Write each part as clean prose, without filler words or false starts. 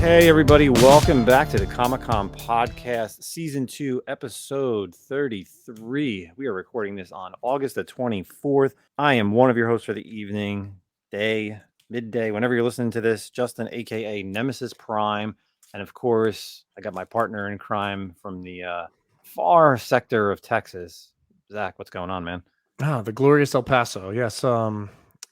Hey, everybody. Welcome back to the Comic-Con Podcast, Season 2, Episode 33. We are recording this on August the 24th. I am one of your hosts for the evening, day, midday, whenever you're listening to this, Justin, a.k.a. Nemesis Prime. And, of course, I got my partner in crime from the far sector of Texas. Zack, what's going on, man? The glorious El Paso. Yes.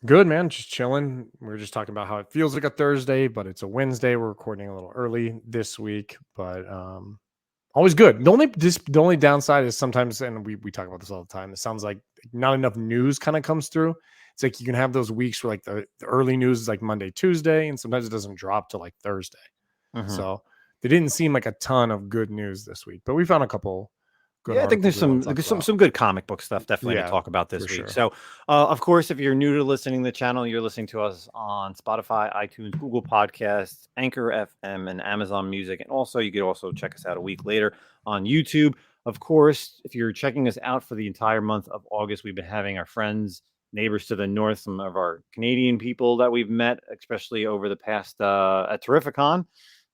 Good, man. Just chilling. We were just talking about how it feels like a Thursday, but it's a Wednesday. We're recording a little early this week, but always good. The only downside is sometimes, and we talk about this all the time, it sounds like not enough news kind of comes through. It's like you can have those weeks where like the early news is like Monday, Tuesday, and sometimes it doesn't drop till like Thursday. So there didn't seem like a ton of good news this week, but we found a couple good I think there's articles some good comic book stuff definitely to talk about this week. sure. So, of course, if you're new to listening to the channel, you're listening to us on Spotify, iTunes, Google Podcasts, Anchor FM, and Amazon Music. And also, you could also check us out a week later on YouTube. Of course, if you're checking us out for the entire month of August, we've been having our friends, neighbors to the north, some of our Canadian people that we've met, especially over the past at Terrificon.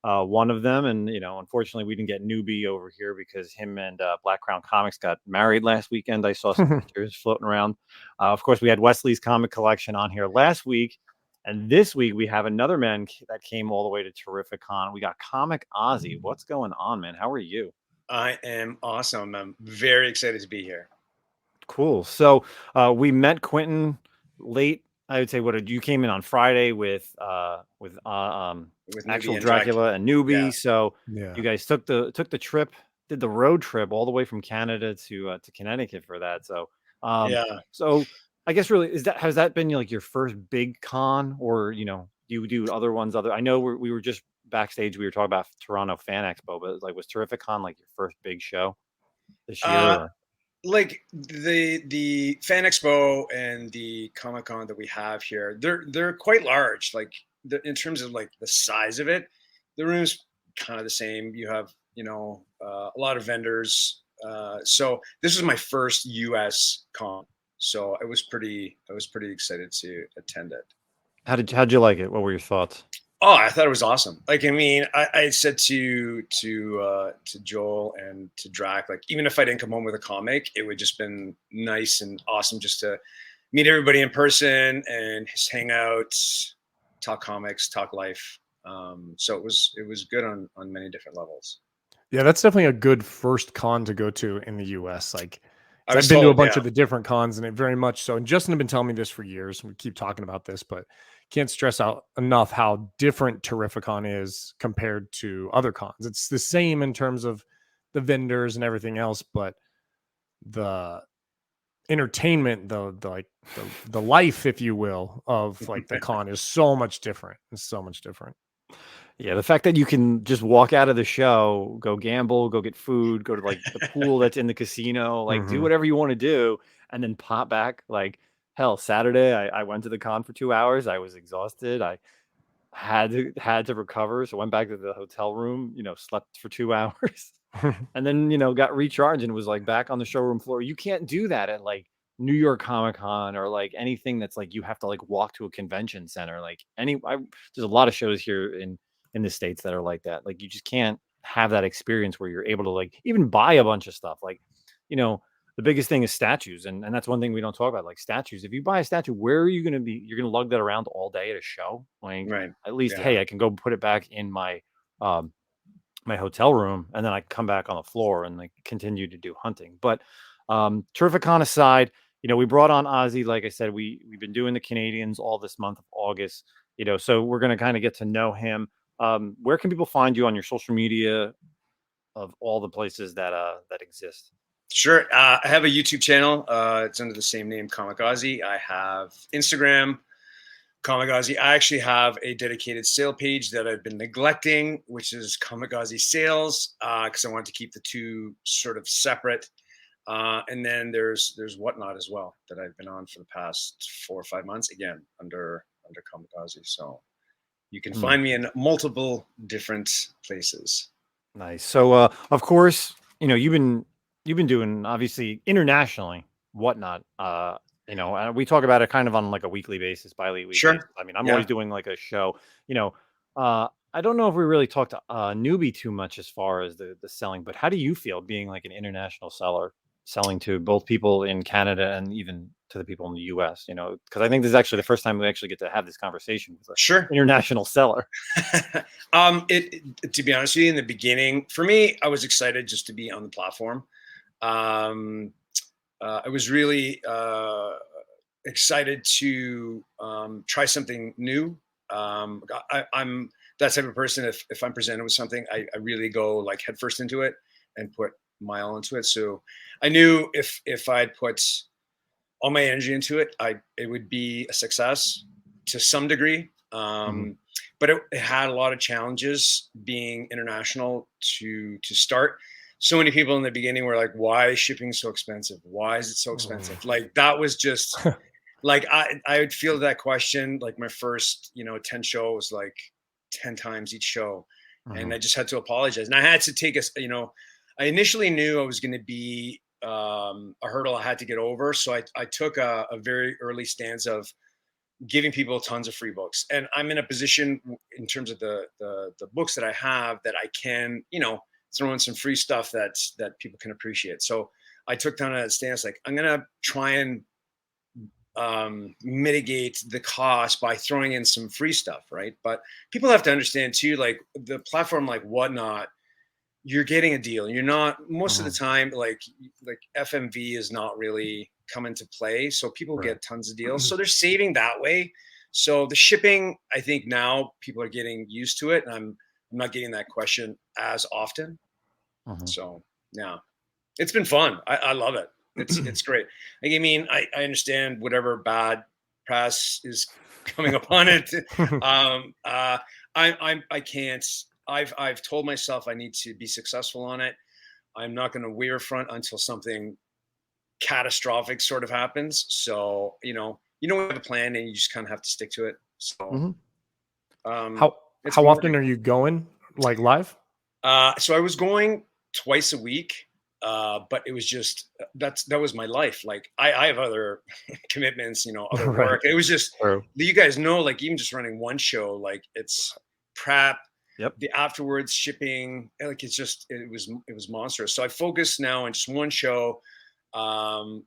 One of them, and unfortunately, we didn't get Newbie over here because him and Black Crown Comics got married last weekend. I saw some pictures floating around. Of course, we had Wesley's comic collection on here last week, and this week we have another man that came all the way to Terrificon. We got Comic Ozzy. What's going on, man? How are you? I am awesome. I'm very excited to be here. Cool. So we met Quentin late. I would say you came in on Friday with actual Dracula and Newbie. Yeah. So you guys took the trip, did the road trip all the way from Canada to Connecticut for that. So So I guess really has that been like your first big con, or do you do other ones? I know we were just backstage. We were talking about Toronto Fan Expo, but was Terrificon like your first big show this year? Like the Fan Expo and the Comic Con that we have here, they're quite large. Like in terms of like the size of it, the room's kind of the same. You have a lot of vendors. So this was my first U.S. con, so I was pretty excited to attend it. How'd you like it? What were your thoughts? Oh, I thought it was awesome. Like, I mean, I said to Joel and to Drac, like, even if I didn't come home with a comic, it would just been nice and awesome just to meet everybody in person and just hang out, talk comics, talk life. So it was good on many different levels. Yeah, that's definitely a good first con to go to in the US. Like, I've been to a bunch of the different cons, and it very much so. And Justin had been telling me this for years. We keep talking about this, but can't stress out enough how different Terrificon is compared to other cons. It's the same in terms of the vendors and everything else, but the entertainment, the life, if you will, of like the con is so much different. It's so much different. Yeah, the fact that you can just walk out of the show, go gamble, go get food, go to like the pool that's in the casino, like do whatever you want to do, and then pop back. Like, hell, Saturday I went to the con for 2 hours. I was exhausted. I had to recover, so went back to the hotel room. Slept for 2 hours, and then got recharged and was like back on the showroom floor. You can't do that at like New York Comic Con or like anything that's like you have to like walk to a convention center. Like there's a lot of shows here in the States that are like that. Like you just can't have that experience where you're able to like even buy a bunch of stuff. Like, the biggest thing is statues. And that's one thing we don't talk about, like statues. If you buy a statue, where are you going to be? You're going to lug that around all day at a show. Like at least, hey, I can go put it back in my, my hotel room, and then I come back on the floor and like continue to do hunting. But Terrificon aside, we brought on Ozzy. Like I said, we've been doing the Canadians all this month of August, so we're going to kind of get to know him. Where can people find you on your social media of all the places that exist? Sure. I have a YouTube channel. It's under the same name, Comic Ozzy. I have Instagram, Comic Ozzy. I actually have a dedicated sale page that I've been neglecting, which is Comic Ozzy Sales, because I want to keep the two sort of separate. And then there's Whatnot as well that I've been on for the past 4 or 5 months, again under Comic Ozzy. So you can find me in multiple different places. Nice. So, of course, you've been doing obviously internationally Whatnot. And we talk about it kind of on like a weekly basis, bi-weekly. Sure. Basis. I mean, I'm always doing like a show. I don't know if we really talked to newbie too much as far as the selling, but how do you feel being like an international seller, selling to both people in Canada and even to the people in the US? You know, because I think this is actually the first time we actually get to have this conversation with an Sure. international seller. To be honest with you, in the beginning, for me, I was excited just to be on the platform. Um, I was really excited to try something new. I'm that type of person. If I'm presented with something, I really go like headfirst into it and put my all into it. So I knew if I'd put all my energy into it, it would be a success to some degree. Mhm. But it had a lot of challenges being international to start. So many people in the beginning were like, "Why is shipping so expensive? Why is it so expensive?" Like that was just like I would feel that question. Like my first 10 shows, like 10 times each show, and Mhm. I just had to apologize. And I had to take I initially knew I was going to be a hurdle I had to get over. So I took a very early stance of giving people tons of free books. And I'm in a position in terms of the books that I have that I can, throw in some free stuff that people can appreciate. So I took down a stance like I'm gonna try and mitigate the cost by throwing in some free stuff, right? But people have to understand too, like the platform like Whatnot, you're getting a deal. You're not most of the Mhm. time like FMV is not really come into play. So people Right. get tons of deals. So they're saving that way. So the shipping, I think now people are getting used to it. And I'm not getting that question as often. Mhm. So yeah. It's been fun. I love it. It's great. Like, I mean, I understand whatever bad press is coming upon it. I can't. I've told myself I need to be successful on it. I'm not going to waver front until something catastrophic sort of happens. So we have a plan, and you just kind of have to stick to it. So Mhm. um, How it's how been often great. are you going like live? So I was going twice a week, but it was just that was my life. Like I have other commitments, other Right. work. It was just True. you guys know, like even just running one show, like it's prep, Yep. the afterwards shipping, like it was monstrous. So I focus now on just one show, um,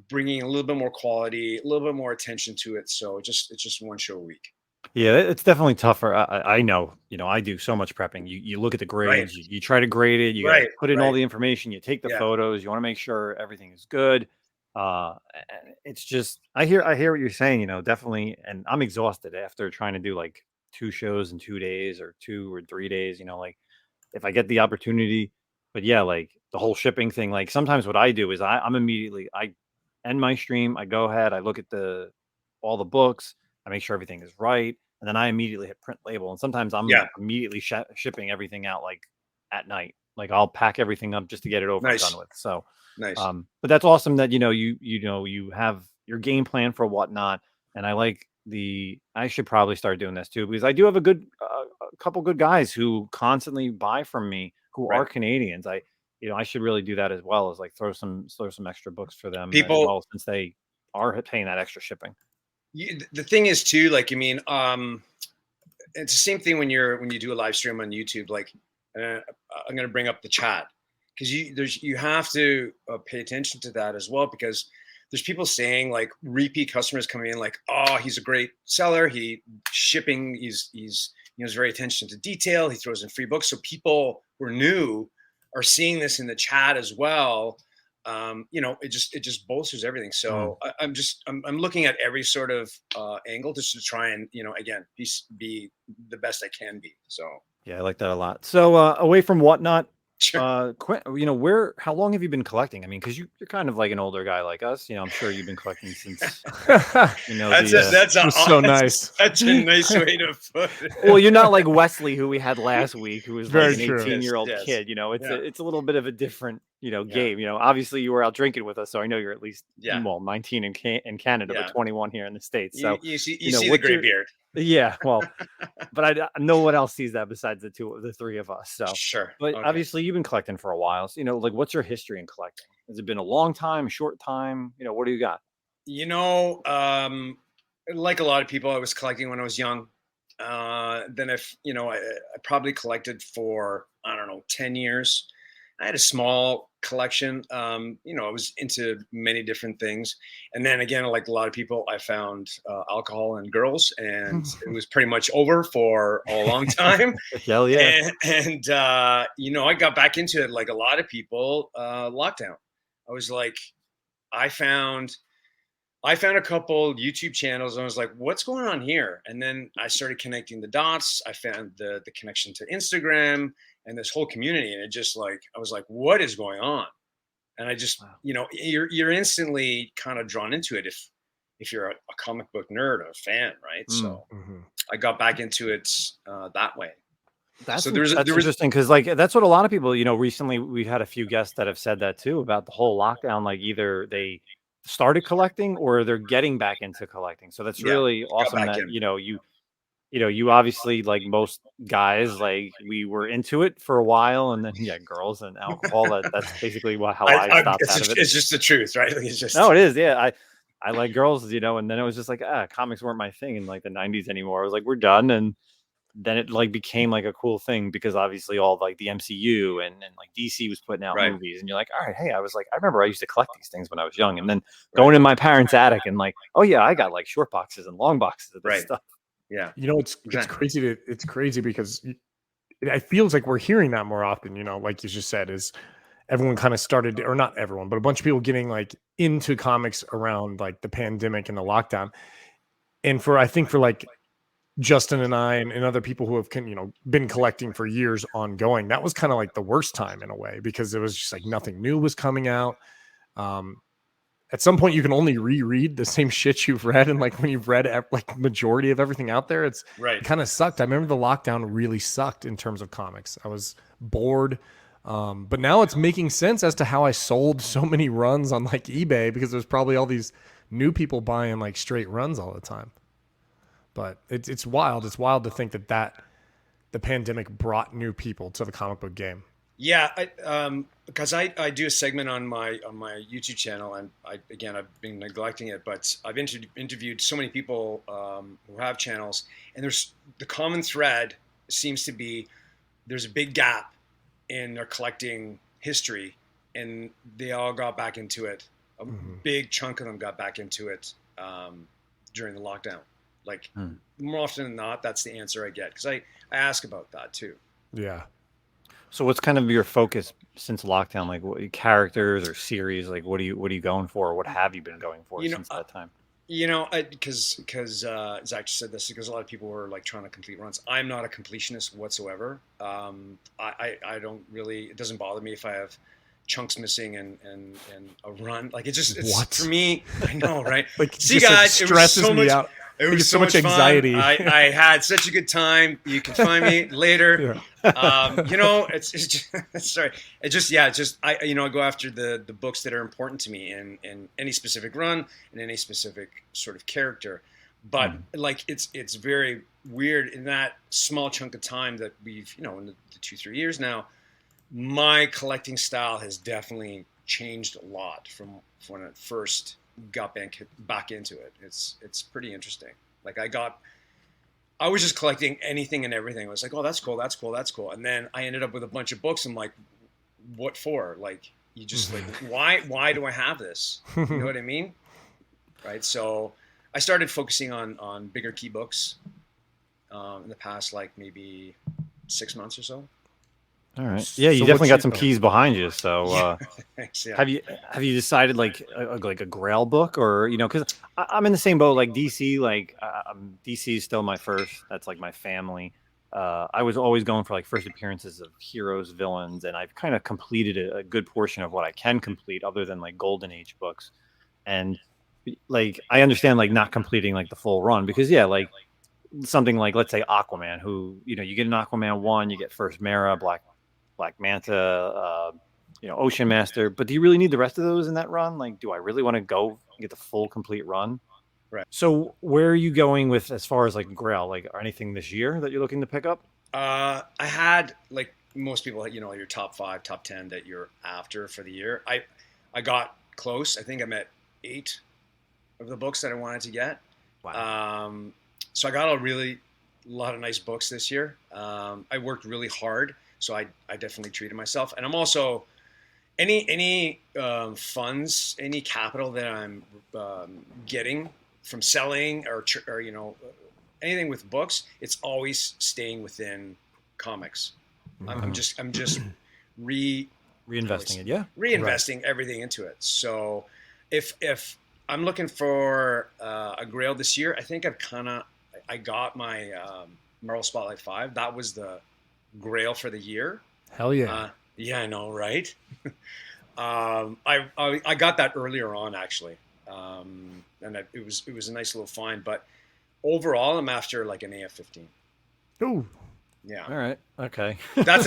bringing a little bit more quality, a little bit more attention to it. So it's just one show a week. Yeah, it's definitely tougher. I know, I do so much prepping. You look at the Right, grades, you try to grade it, you got to right, put in all right. the information, you take the Yeah, photos, you want to make sure everything is good. It's just I hear what you're saying, definitely, and I'm exhausted after trying to do like 2 shows in 2 days or 2 or 3 days, like if I get the opportunity. But yeah, like the whole shipping thing, like sometimes what I do is I end my stream, I go ahead, I look at the all the books, I make sure everything is right, and then I immediately hit print label. And sometimes I'm yeah. immediately shipping everything out like at night. Like I'll pack everything up just to get it over and done Nice, with. So, nice. but that's awesome that you have your game plan for whatnot. And I like I should probably start doing this too because I do have a couple good guys who constantly buy from me who Right. are Canadians. I should really do that as well as like throw some extra books for them as People well since they are paying that extra shipping. the thing is too, like, I mean, it's the same thing when you do a live stream on YouTube. Like, uh, I'm going to bring up the chat because you have to pay attention to that as well because there's people saying like repeat customers coming in like, oh, he's a great seller. He's very attention to detail. He throws in free books, so people who are new are seeing this in the chat as well. It just bolsters everything. Mm. So I'm looking at every sort of angle just to try and again be the best I can be. So Yeah, I like that a lot. So, away from whatnot, sure. how long have you been collecting? I mean, because you're kind of like an older guy like us. I'm sure you've been collecting since, That's a the, that's a Just so that's nice. such a nice way to put well, it. you're not like Wesley, who we had last week, who was like Very an true. 18-year-old Yes. kid. It's Yeah. it's a little bit of a different, Yeah. game. Obviously you were out drinking with us, so I know you're at least, Yeah. well, 19 in Canada, but Yeah. 21 here in the States. You So, you see you see the what's gray your beard. yeah, well, but no one else sees that besides the three of us. So, Sure. but Okay. obviously you've been collecting for a while. So, like what's your history in collecting? Has it been a long time, short time? What do you got? You know, um, like a lot of people, I was collecting when I was young. Then I probably collected for, I don't know, 10 years. I had a small collection. I was into many different things. And then again, like a lot of people, I found alcohol and girls, and it was pretty much over for a long time. Hell yeah. And I got back into it like a lot of people, lockdown. I was like, I found a couple YouTube channels and I was like, what's going on here? And then I started connecting the dots. I found the connection to Instagram and this whole community. And it just like, I was like, what is going on? And I just, Wow. you're instantly kind of drawn into it if you're a comic book nerd or a fan, right? So I got back into it that way. That's So that's there was interesting because like that's what a lot of people, recently we've had a few guests that have said that too about the whole lockdown. Like either they started collecting or they're getting back into collecting. So that's yeah, really got awesome back that in. you obviously, like most guys, like we were into it for a while, and then girls and alcohol. That's basically how I stopped out of it. It's just the truth, right? Like, it's just No, it is. Yeah, I like girls, and then it was just like comics weren't my thing in like the '90s anymore. I was like, we're done, and then it like became like a cool thing because obviously all like the MCU and like DC was putting out right, movies, and you're like, all right, hey, I was like, I remember I used to collect these things when I was young, and then right, going in my parents' attic and like, oh yeah, I got like short boxes and long boxes of this right. stuff. Yeah, It's exactly. it's crazy because it feels like we're hearing that more often. Like you just said, is everyone kind of started, or not everyone, but a bunch of people getting like into comics around like the pandemic and the lockdown. And I think for like Justin and I and other people who have been collecting for years ongoing, that was kind of like the worst time in a way because it was just like nothing new was coming out. At some point you can only reread the same shit you've read, and like when you've read like majority of everything out there, it Right. kind of sucked. I remember the lockdown really sucked in terms of comics. I was bored. But now it's making sense as to how I sold so many runs on like eBay, because there's probably all these new people buying like straight runs all the time. But it's wild. It's wild to think that the pandemic brought new people to the comic book game. Yeah, because I do a segment on my YouTube channel, and I've been neglecting it, but I've interviewed so many people who have channels, and there's the common thread seems to be there's a big gap in their collecting history, and they all got back into it. A big chunk of them got back into it during the lockdown. Like more often than not, that's the answer I get because I ask about that too. Yeah. So what's kind of your focus since lockdown? Like what characters or series? Like what are you going for? Or what have you been going for since that time? Because Zack just said this, because a lot of people were like trying to complete runs. I'm not a completionist whatsoever. I don't really. It doesn't bother me if I have chunks missing and a run. Like it's what? For me. I know, right? Like see, guys, it stresses me out. It was so much anxiety. I had such a good time. You can find me later. Yeah. It's just, sorry. I go after the books that are important to me in any specific run and any specific sort of character. But like it's very weird in that small chunk of time that we've in the 2-3 years now. My collecting style has definitely changed a lot from when it first got back into it. It's pretty interesting. Like I was just collecting anything and everything. I was like, oh, that's cool, that's cool, that's cool. And then I ended up with a bunch of books. I'm like, what for? Like, you just like, why do I have this? You know what I mean? Right. So I started focusing on bigger key books in the past, like maybe 6 months or so. All right. Yeah, you definitely got some keys behind you. So, thanks. Yeah. have you decided like a Grail book, or because I'm in the same boat like DC. Like DC is still my first. That's like my family. I was always going for like first appearances of heroes, villains, and I've kind of completed a good portion of what I can complete, other than like Golden Age books. And like I understand like not completing like the full run because like something like let's say Aquaman, who you get an Aquaman 1, you get first Mara, Black Manta, Ocean Master. But do you really need the rest of those in that run? Like, do I really want to go get the full complete run? Right. So where are you going with as far as like Grail, like or anything this year that you're looking to pick up? I had like most people, your top 5, top 10 that you're after for the year. I got close. I think I'm at 8 of the books that I wanted to get. Wow. So I got a really lot of nice books this year. I worked really hard, so I definitely treated myself. And I'm also any funds, any capital that I'm getting from selling or you know anything with books, it's always staying within comics. I'm just re Reinvesting it. Yeah. reinvesting everything into it. So if I'm looking for a grail this year, I think I got my Marvel Spotlight 5. That was the grail for the year. Hell yeah. Yeah, I know, right? I got that earlier on actually, and it was a nice little find. But overall, I'm after like an AF-15. Ooh, Yeah. All right. Okay. That's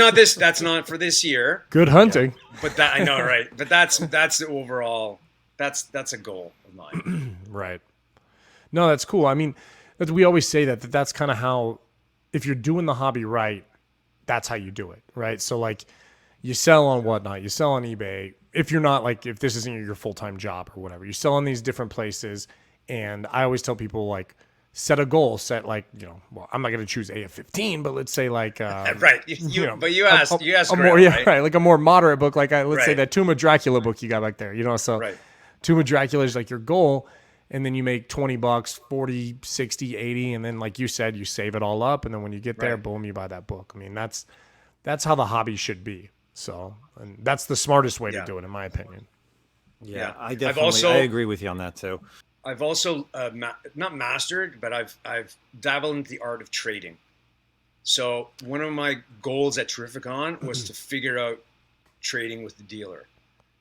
not for this year. good hunting. But that I know, right? But that's the overall. That's a goal of mine. Right. No, that's cool. I mean, we always say that's kind of how, if you're doing the hobby right, that's how you do it, right? So like, you sell on whatnot, you sell on eBay. If you're not like, if this isn't your full-time job or whatever, you sell on these different places. And I always tell people like, set a goal, set like, you know, well, I'm not going to choose AF-15, but let's say like, Right. You know, but you asked a Grail, more, yeah, right? right, like a more moderate book, like let's say Right. that Tomb of Dracula book you got back there, you know, so Right. Tomb of Dracula is like your goal, and then you make $20, 40, 60, 80, and then like you said, you save it all up, and then when you get there, Right. boom, you buy that book. I mean, that's how the hobby should be. So, and that's the smartest way to Yeah. do it, in my opinion. Yeah. Yeah. I I've definitely, also- I agree with you on that too. I've also not mastered, but I've dabbled into the art of trading. So one of my goals at Terrificon was to figure out trading with the dealer,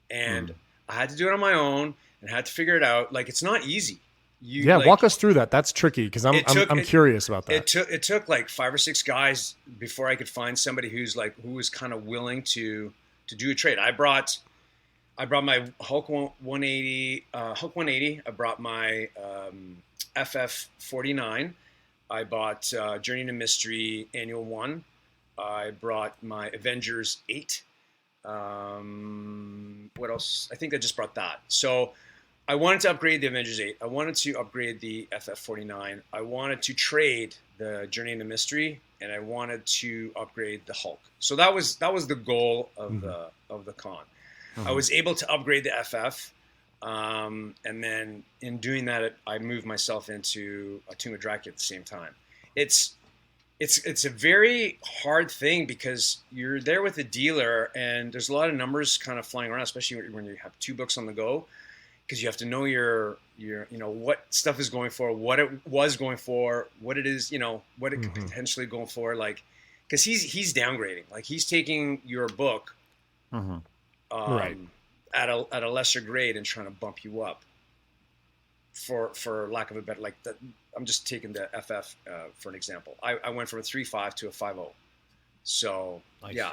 and I had to do it on my own and had to figure it out. Like it's not easy. Yeah, like, walk us through that. That's tricky because I'm it- curious about that. It took like 5 or 6 guys before I could find somebody who was kind of willing to do a trade. I brought my Hulk 180. I brought my FF 49. I bought Journey to Mystery Annual 1. I brought my Avengers 8. What else? I think I just brought that. So I wanted to upgrade the Avengers 8. I wanted to upgrade the FF 49. I wanted to trade the Journey into Mystery, and I wanted to upgrade the Hulk. So that was the goal of the con. I was able to upgrade the FF, and then in doing that, I moved myself into a Tomb of Dracula at the same time. It's a very hard thing because you're there with a dealer, and there's a lot of numbers kind of flying around, especially when you have 2 books on the go, because you have to know your you know what stuff is going for, what it was going for, what it is, you know, what it could potentially go for, like because he's downgrading, like he's taking your book. Right. At a lesser grade and trying to bump you up. For lack of a better, like I'm just taking the FF for an example. I went from a 3.5 to a 5.0. So Nice. yeah.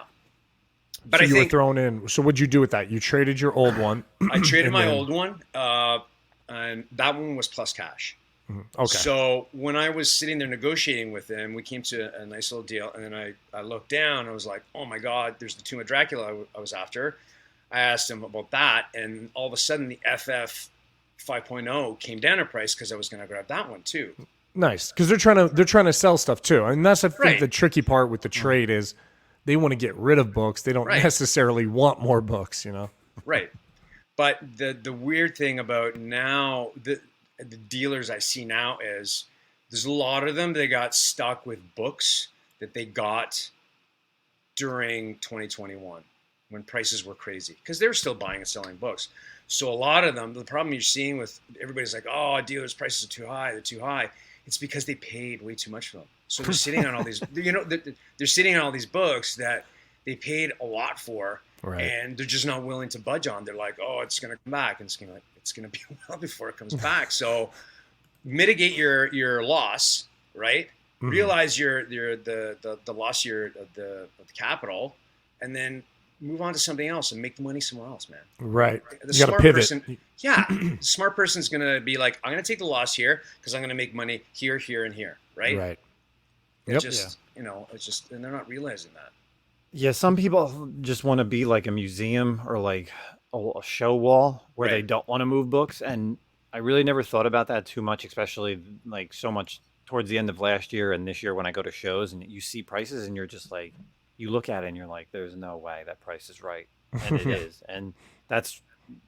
But So I you think were thrown in. So what'd you do with that? You traded your old one. I traded and my then- old one, and that one was plus cash. Okay. So when I was sitting there negotiating with him, we came to a nice little deal, and then I looked down. And I was like, oh my God, there's the Tomb of Dracula I was after. I asked him about that, and all of a sudden the FF 5.0 came down in price because I was going to grab that one too. Nice, because they're trying to sell stuff too, and that's I think Right. the tricky part with the trade is they want to get rid of books. They don't Right. necessarily want more books, you know. Right. But the weird thing about now, the dealers I see now is there's a lot of them, they got stuck with books that they got during 2021 when prices were crazy because they're still buying and selling books. So a lot of them, the problem you're seeing with everybody's like, oh, dealers' prices are too high. They're too high. It's because they paid way too much for them. So they're sitting on all these, you know, they're sitting on all these books that they paid a lot for. Right. And they're just not willing to budge on. They're like, oh, it's going to come back, and it's going to be a while before it comes back. So mitigate your loss, right? Realize the loss of the capital, and then move on to something else and make the money somewhere else, man. Right. The You got to smart pivot. person, yeah, the smart person's going to be like, I'm going to take the loss here because I'm going to make money here, here, and here, right? Right. It's Yep. just, you know, it's just, and they're not realizing that. Yeah, some people just want to be like a museum or like a show wall where they Right. don't want to move books. And I really never thought about that too much, especially like so much towards the end of last year and this year when I go to shows and you see prices and you're just like, you look at it and you're like, there's no way that price is right. And it is. And that's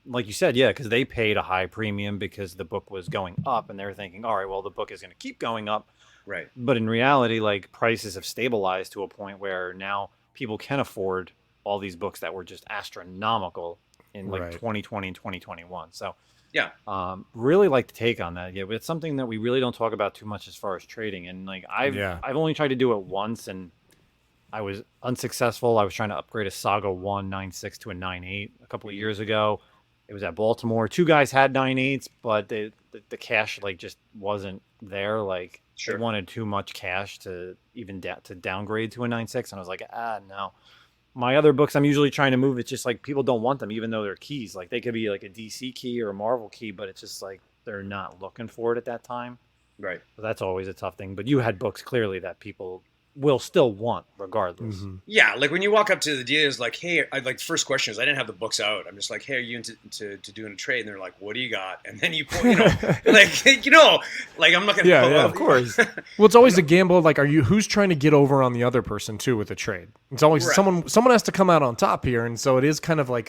like you said, yeah, because they paid a high premium because the book was going up and they're thinking, all right, well, the book is going to keep going up. Right. But in reality, like prices have stabilized to a point where now people can afford all these books that were just astronomical in like 2020 and 2021. So yeah, really like the take on that. Yeah, but it's something that we really don't talk about too much as far as trading. And like I've only tried to do it once and I was unsuccessful. I was trying to upgrade a Saga 196 to a 98 a couple of years ago. It was at Baltimore. Two guys had 98s, but the cash like just wasn't there. Like they wanted too much cash to even to downgrade to a 96, and I was like, no. My other books, I'm usually trying to move. It's just like people don't want them, even though they're keys. Like they could be like a DC key or a Marvel key, but it's just like they're not looking for it at that time. Right. So that's always a tough thing. But you had books clearly that people will still want regardless. Mm-hmm. Yeah, like when you walk up to the dealers, like, hey, like first question is, I didn't have the books out. I'm just like, hey, are you into doing a trade? And they're like, what do you got? And then you pull, like, like I'm not gonna. Yeah, of course. Well, it's always a gamble. Like, who's trying to get over on the other person too with a trade? It's always someone has to come out on top here, and so it is kind of like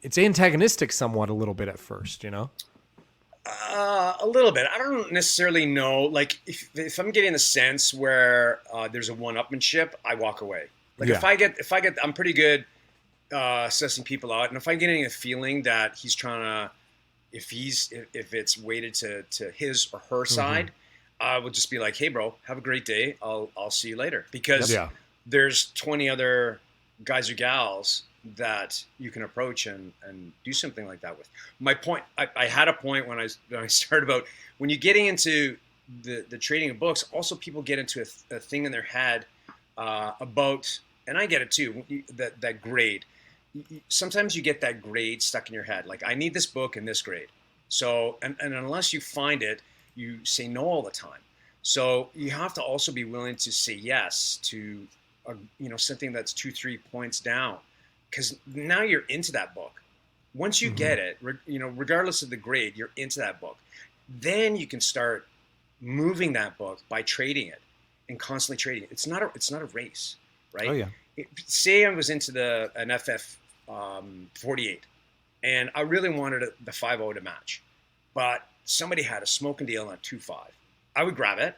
it's antagonistic somewhat a little bit at first, A little bit. I don't necessarily know. Like, if I'm getting the sense where there's a one-upmanship, I walk away. Like, if I get, I'm pretty good assessing people out, and if I'm getting a feeling that he's trying to, if it's weighted to his or her side, I would just be like, hey, bro, have a great day. I'll see you later, because there's 20 other guys or gals that you can approach and do something like that with. My point, I had a point when I started about when you're getting into the trading of books, also people get into a thing in their head about, and I get it too, that grade. Sometimes you get that grade stuck in your head. Like, I need this book in this grade. So, and unless you find it, you say no all the time. So you have to also be willing to say yes to, something that's 2-3 points down. Because now you're into that book. Once you get it, regardless of the grade, you're into that book. Then you can start moving that book by trading it and constantly trading it. It's not a race, right? Oh yeah. Say I was into an FF 48, and I really wanted the 5.0 to match, but somebody had a smoking deal on 2.5. I would grab it,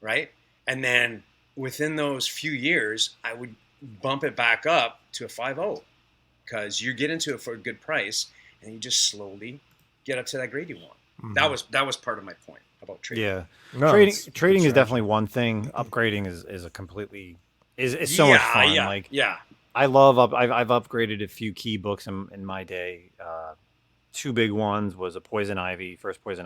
right? And then within those few years, I would bump it back up to a 5.0. Because you get into it for a good price, and you just slowly get up to that grade you want. Mm-hmm. That was part of my point about trading. Yeah, trading is definitely one thing. Upgrading is a completely is so much fun. I love I've upgraded a few key books in my day. Two big ones was a first Poison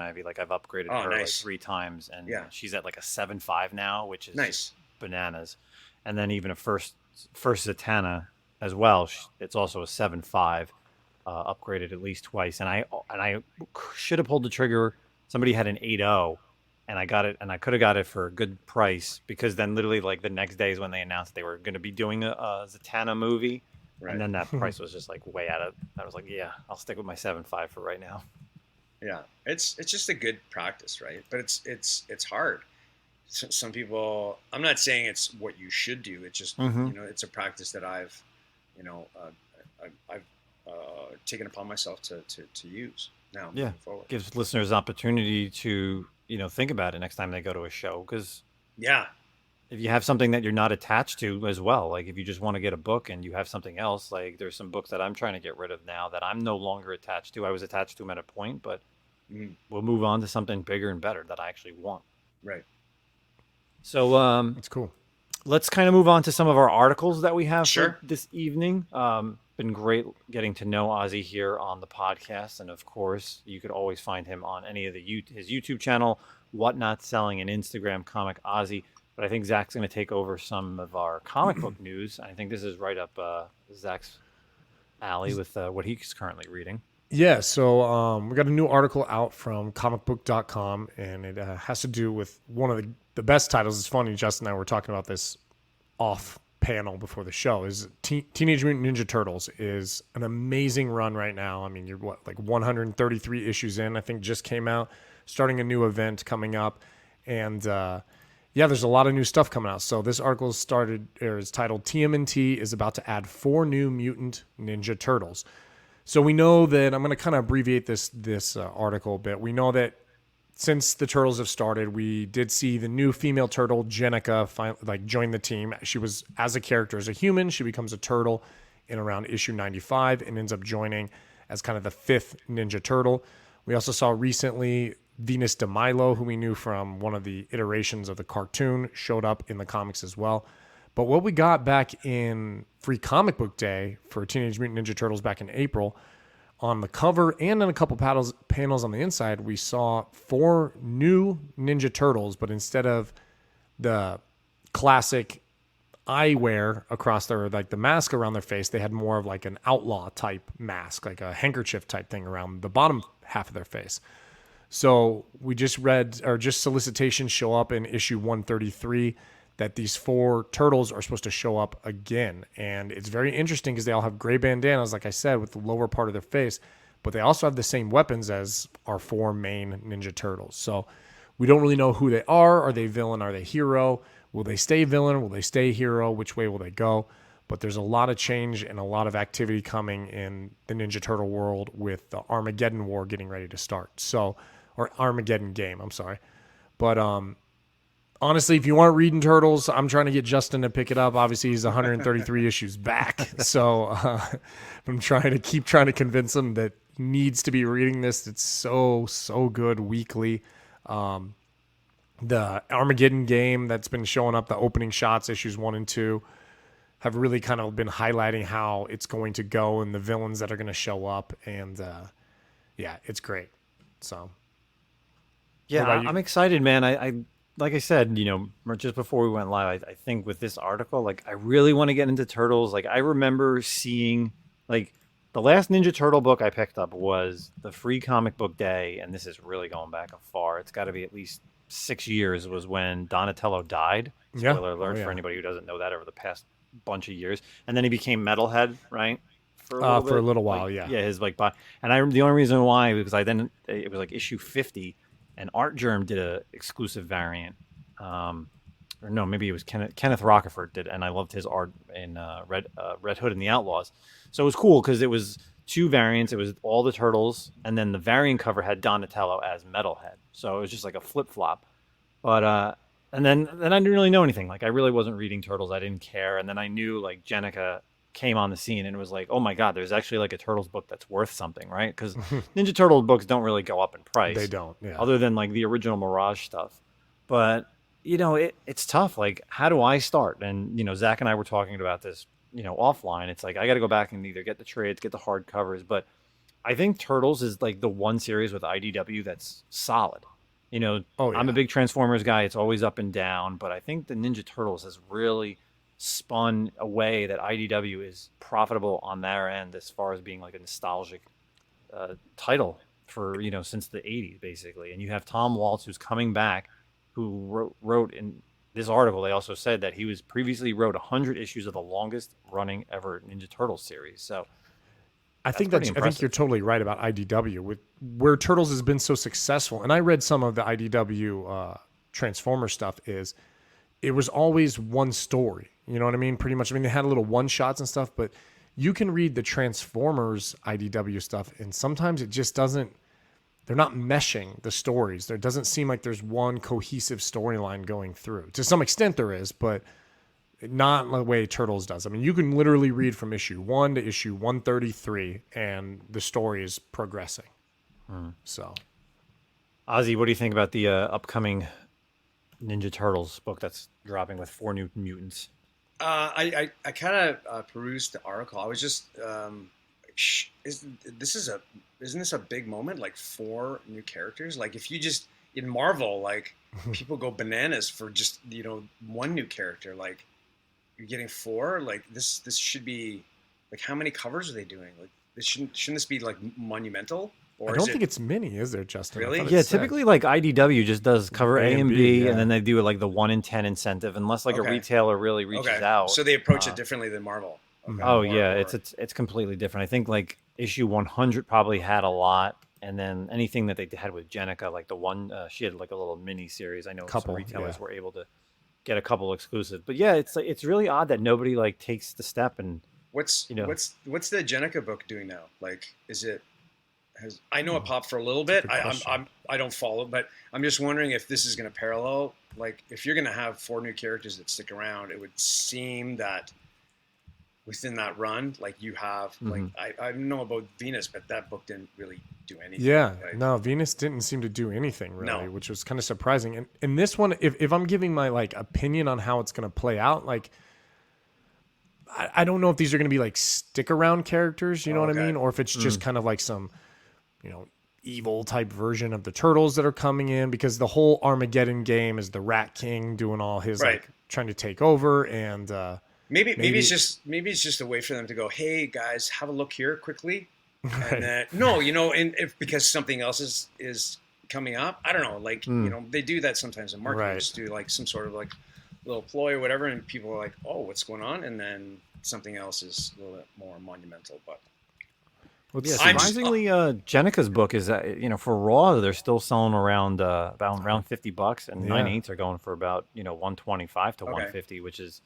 Ivy. Like, I've upgraded her like 3 times, and she's at like a 7.5 now, which is just bananas. And then even a first Zatanna as well. It's also a 7.5, upgraded at least twice. And I should have pulled the trigger. Somebody had an 8.0, and I got it, and I could have got it for a good price, because then literally like the next day is when they announced they were going to be doing a Zatanna movie, and then that price was just like way out of. I was like, yeah, I'll stick with my 7.5 for right now. Yeah, it's just a good practice, right? But it's hard. Some people. I'm not saying it's what you should do. It's just it's a practice that I've taken upon myself to use now. Yeah, moving forward. Gives listeners opportunity to think about it next time they go to a show, because if you have something that you're not attached to as well, like if you just want to get a book and you have something else, like there's some books that I'm trying to get rid of now that I'm no longer attached to. I was attached to them at a point, but we'll move on to something bigger and better that I actually want. Right. So that's cool. Let's kind of move on to some of our articles that we have for this evening. Been great getting to know Ozzy here on the podcast. And of course, you could always find him on any of his YouTube channel, Whatnot Selling, and Instagram, Comic Ozzy. But I think Zach's going to take over some of our comic book news. I think this is right up Zach's alley with what he's currently reading. Yeah, so we got a new article out from comicbook.com, and it has to do with one of the best titles. It's funny, Justin and I were talking about this off panel before the show. Is Teenage Mutant Ninja Turtles is an amazing run right now. I mean, you're like 133 issues in, I think just came out, starting a new event coming up. And yeah, there's a lot of new stuff coming out. So this article is titled TMNT is about to add 4 new mutant Ninja Turtles. So we know that, I'm going to kind of abbreviate this article a bit. We know that since the Turtles have started, we did see the new female turtle, Jenica, join the team. She was, as a character, as a human, she becomes a turtle in around issue 95 and ends up joining as kind of the 5th Ninja Turtle. We also saw recently Venus de Milo, who we knew from one of the iterations of the cartoon, showed up in the comics as well. But what we got back in Free Comic Book Day for Teenage Mutant Ninja Turtles back in April, on the cover and in a couple panels on the inside, we saw 4 new Ninja Turtles, but instead of the classic eyewear across their, like the mask around their face, they had more of like an outlaw type mask, like a handkerchief type thing around the bottom half of their face. So we just solicitations show up in issue 133 that these 4 turtles are supposed to show up again. And it's very interesting because they all have gray bandanas, like I said, with the lower part of their face, but they also have the same weapons as our 4 main Ninja Turtles. So we don't really know who they are. Are they villain? Are they hero? Will they stay villain? Will they stay hero? Which way will they go? But there's a lot of change and a lot of activity coming in the Ninja Turtle world with the Armageddon War getting ready to start. So, or Armageddon game, I'm sorry. But honestly, if you aren't reading Turtles, I'm trying to get Justin to pick it up. Obviously, he's 133 issues back. So I'm trying to convince him that he needs to be reading this. It's so good weekly. The Armageddon game that's been showing up, the opening shots, issues 1 and 2, have really kind of been highlighting how it's going to go and the villains that are going to show up. And yeah, it's great. So yeah, I'm excited, man. I like I said, just before we went live, I think with this article, like I really want to get into Turtles. Like I remember seeing, like, the last Ninja Turtle book I picked up was the Free Comic Book Day, and this is really going back far. It's got to be at least 6 years, was when Donatello died. Spoiler alert for anybody who doesn't know that, over the past bunch of years. And then he became Metalhead, right? For a little while, yeah. Yeah, his like body. And the only reason why, because it was like issue 50, and Art Germ did a exclusive variant. Or no, maybe it was Kenneth Rocafort did, and I loved his art in Red Hood and the Outlaws. So it was cool because it was 2 variants. It was all the Turtles, and then the variant cover had Donatello as Metalhead. So it was just like a flip flop. But and then I didn't really know anything. Like I really wasn't reading Turtles. I didn't care. And then I knew like Jenica came on the scene, and it was like, oh my God, there's actually like a Turtles book that's worth something, right? Because Ninja Turtle books don't really go up in price. They don't, yeah. Other than like the original Mirage stuff. But it's tough. Like, how do I start? And Zach and I were talking about this, offline. It's like I got to go back and either get the trades, get the hard covers. But I think Turtles is like the one series with IDW that's solid. I'm a big Transformers guy. It's always up and down. But I think the Ninja Turtles has really spun a way that IDW is profitable on their end, as far as being like a nostalgic title for since the 80s basically. And you have Tom Waltz, who's coming back, who wrote in this article. They also said that he was previously wrote 100 issues of the longest running ever Ninja Turtles series. So I think you're totally right about IDW, with where Turtles has been so successful. And I read some of the IDW Transformer stuff. It was always one story. You know what I mean? Pretty much. I mean, they had little one shots and stuff, but you can read the Transformers IDW stuff, and sometimes it just doesn't. They're not meshing the stories. There doesn't seem like there's one cohesive storyline going through. To some extent there is, but not the way Turtles does. I mean, you can literally read from issue 1 to issue 133, and the story is progressing. So, Ozzy, what do you think about the upcoming Ninja Turtles book that's dropping with 4 new mutants? I kind of perused the article. I was just isn't this a big moment? Like 4 new characters? Like if you just in Marvel, like people go bananas for just 1 new character. Like you're getting 4. Like this should be like, how many covers are they doing? Like this shouldn't this be like monumental? Or I don't think it's many, is there, Justin? Really? Yeah, typically like IDW just does cover A and B, and then they do like the 1 in 10 incentive, unless like a retailer really reaches out. So they approach it differently than Marvel. Okay. It's completely different. I think like issue 100 probably had a lot, And then anything that they had with Jenica, like the one she had like a little mini series. I know some Couple, retailers yeah. were able to get a couple exclusives. But yeah, it's like it's really odd that nobody like takes the step and What's you know. what's the Jenica book doing now? Like, is it has I know it Hmm, popped for a little that's a bit. good question. I don't follow, but I'm just wondering if this is going to parallel. Like, if you're going to have 4 new characters that stick around, it would seem that within that run, like you have like Mhm. I know about Venus, but that book didn't really do anything. Yeah, Like, no, Venus didn't seem to do anything really, no, which was kind of surprising. And in this one, if I'm giving my like opinion on how it's going to play out, like I don't know if these are going to be like stick around characters, you know oh, what I okay, mean, or if it's just Mm. kind of like some, you know, evil type version of the turtles that are coming in, because the whole Armageddon game is the Rat King doing all his right. like trying to take over, and maybe Maybe it's just a way for them to go, hey guys, have a look here quickly, and right, then no, you know, and if because something else is coming up, I don't know, like you Mm. know, they do that sometimes in marketing, right. just do like some sort of like little ploy or whatever, and people are like, oh, what's going on, and then something else is a little bit more monumental, but Let's Yeah, I'm see. surprisingly, Jenica's book is for Raw they're still selling around around $50, and nine Yeah, eights are going for about 125 to okay, 150, which is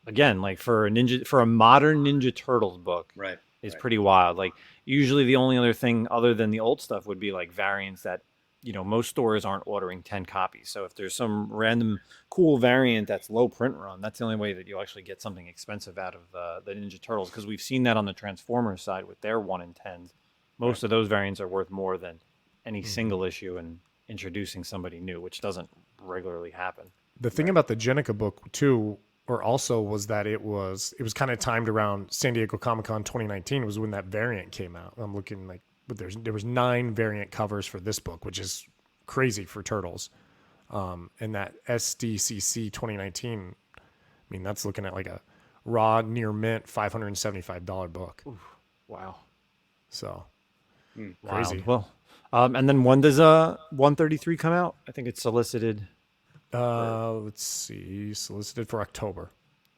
again like for a modern Ninja Turtles book right, is right, pretty wild. Like usually the only other thing other than the old stuff would be like variants that most stores aren't ordering 10 copies. So if there's some random cool variant that's low print run, that's the only way that you'll actually get something expensive out of the Ninja Turtles, because we've seen that on the Transformers side with their 1 in 10s. right. Most of those variants are worth more than any hmm. single issue and introducing somebody new, which doesn't regularly happen. The thing Right. about the Jenica book too, or also was that it was kind of timed around San Diego Comic Con 2019 was when that variant came out. I'm looking like, but there was 9 variant covers for this book, which is crazy for Turtles. And that SDCC 2019, I mean, that's looking at like a raw near mint $575 book. Oof, wow. So Hmm. crazy. Wild. Well, and then when does 133 come out? I think it's solicited for. Let's see, solicited for October.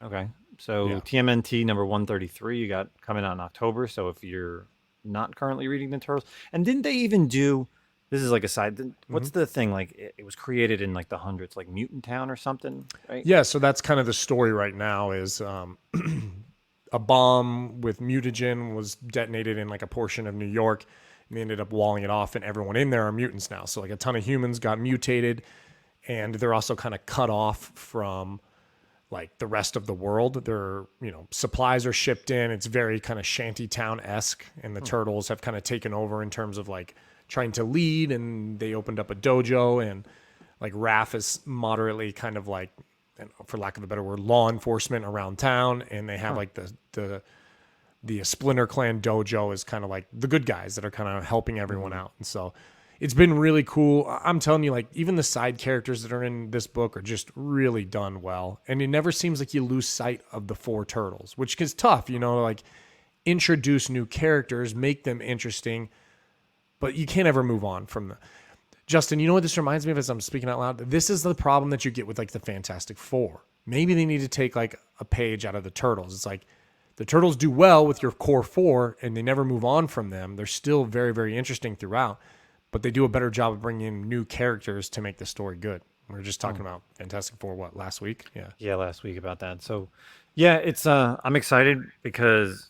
Okay. So Yeah. TMNT number 133 you got coming out in October. So if you're not currently reading the Turtles, and didn't they even do this is like a side Hmm. what's the thing like it was created in like the hundreds like Mutant Town or something, right? Yeah, so that's kind of the story right now is a bomb with mutagen was detonated in like a portion of New York, and they ended up walling it off, and everyone in there are mutants now. So like a ton of humans got mutated, and they're also kind of cut off from like the rest of the world. Their supplies are shipped in. It's very kind of shanty town esque, and the Hmm. turtles have kind of taken over in terms of like trying to lead, and they opened up a dojo, and like Raph is moderately kind of like, and for lack of a better word, law enforcement around town, and they have Huh. like the Splinter Clan dojo is kind of like the good guys that are kind of helping everyone Hmm. out, and so it's been really cool. I'm telling you, like even the side characters that are in this book are just really done well, and it never seems like you lose sight of the 4 turtles, which is tough, like introduce new characters, make them interesting, but you can't ever move on from the Justin, you know what this reminds me of as I'm speaking out loud? This is the problem that you get with like the Fantastic Four. Maybe they need to take like a page out of the Turtles. It's like the Turtles do well with your core 4 and they never move on from them. They're still very, very interesting throughout, but they do a better job of bringing in new characters to make the story good. We were just talking Hmm. about Fantastic Four, what, last week? Yeah. Yeah, last week about that. So, yeah, it's I'm excited because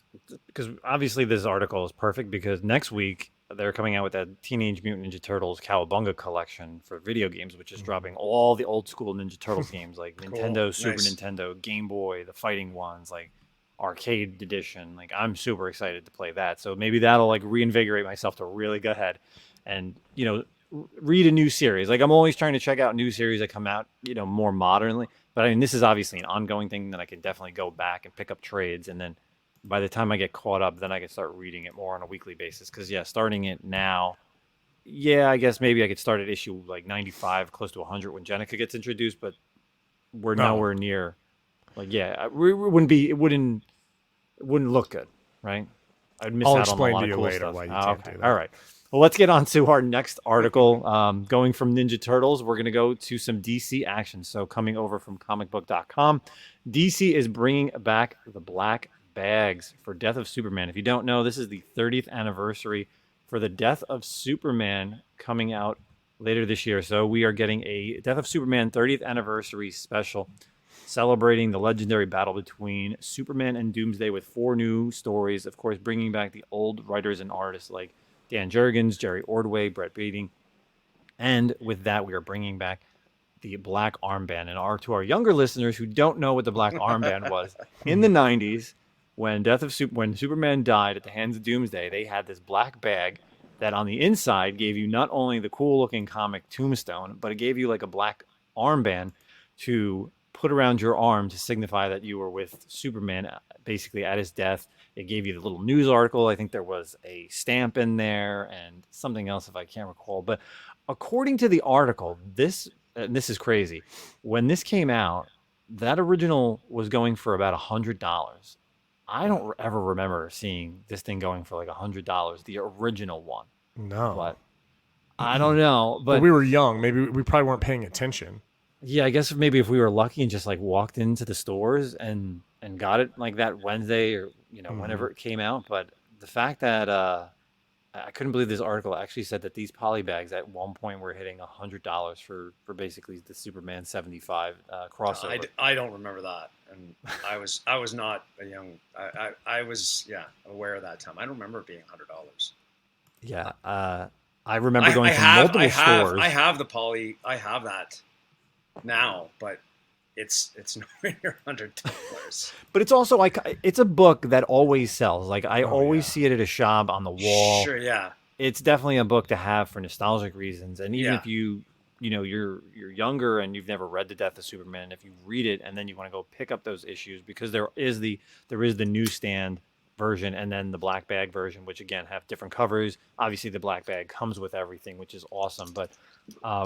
obviously this article is perfect because next week they're coming out with that Teenage Mutant Ninja Turtles Cowabunga collection for video games, which is Mhm. dropping all the old school Ninja Turtles games like Cool, Nintendo, Super nice. Nintendo, Game Boy, the fighting ones, like arcade edition. Like I'm super excited to play that. So maybe that'll like reinvigorate myself to really go ahead and read a new series. Like I'm always trying to check out new series that come out, more modernly. But I mean, this is obviously an ongoing thing that I can definitely go back and pick up trades, and then by the time I get caught up, then I can start reading it more on a weekly basis. Because yeah, starting it now, yeah, I guess maybe I could start at issue like 95, close to 100 when Jenica gets introduced, but we're No, nowhere near. Like yeah, we wouldn't be. It wouldn't look good, right? I'd miss I'll out on a explain lot to of you cool later stuff. why you Ah, can't okay, do all that. right. Well, let's get on to our next article. Going from Ninja Turtles, we're going to go to some DC action. So, coming over from comicbook.com, DC is bringing back the black bags for Death of Superman. If you don't know, this is the 30th anniversary for the Death of Superman coming out later this year. So we are getting a Death of Superman 30th anniversary special celebrating the legendary battle between Superman and Doomsday with 4 new stories. Of course, bringing back the old writers and artists like Dan Jurgens, Jerry Ordway, Brett Beatty. And with that, we are bringing back the black armband. And to our younger listeners who don't know what the black armband was, in the 90s, when when Superman died at the hands of Doomsday, they had this black bag that on the inside gave you not only the cool looking comic tombstone, but it gave you like a black armband to put around your arm to signify that you were with Superman basically at his death. It gave you the little news article. I think there was a stamp in there and something else if I can't recall. But according to the article, this is crazy. When this came out, that original was going for about $100. I don't ever remember seeing this thing going for like $100, the original one. No. But I don't know. But we were young. Maybe we probably weren't paying attention. Yeah, I guess maybe if we were lucky and just like walked into the stores and got it like that Wednesday or whenever it came out. But the fact that I couldn't believe this article actually said that these Polybags at one point were hitting $100 for basically the Superman 75 crossover. I don't remember that, and I was not a young. I was aware of that time. I don't remember it being $100. Yeah, I remember going to multiple stores. I have the Poly. I have that now, but it's nowhere near $100. But it's also like it's a book that always sells. Like I always see it at a shop on the wall. Sure, yeah. It's definitely a book to have for nostalgic reasons, and even if you're younger and you've never read The Death of Superman, if you read it and then you want to go pick up those issues, because there is the newsstand version and then the black bag version, which again have different covers. Obviously, the black bag comes with everything, which is awesome. But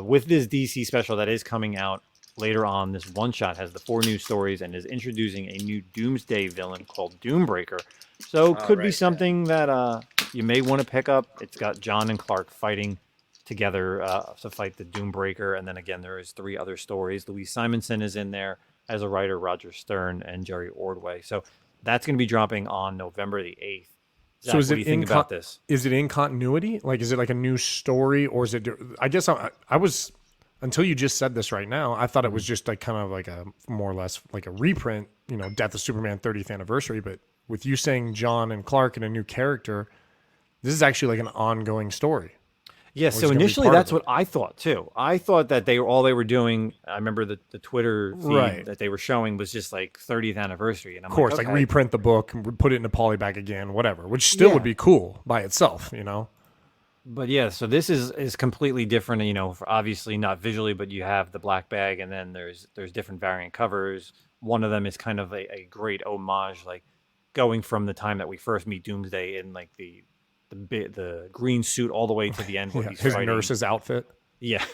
with this DC special that is coming out later on, this one shot has the 4 new stories and is introducing a new Doomsday villain called Doombreaker. So could be something that you may want to pick up. It's got John and Clark fighting together to fight the Doombreaker. And then again, there is 3 other stories. Louise Simonson is in there as a writer, Roger Stern, and Jerry Ordway. So that's going to be dropping on November the 8th. Zach, so is what do you think about this? Is it in continuity? Like, is it like a new story, or is it? I guess I was, until you just said this right now, I thought it was just like kind of like a more or less like a reprint, Death of Superman 30th anniversary. But with you saying John and Clark and a new character, this is actually like an ongoing story. Yeah, so initially that's what I thought too. I thought that they were doing. I remember the Twitter feed that they were showing was just like 30th anniversary, and I'm of course, like reprint the book, put it in a Polybag again, whatever, which still would be cool by itself, But yeah, so this is completely different. Obviously not visually, but you have the black bag, and then there's different variant covers. One of them is kind of a great homage, like going from the time that we first meet Doomsday in like the green suit all the way to the end where he's his fighting. nurse's outfit. Yeah.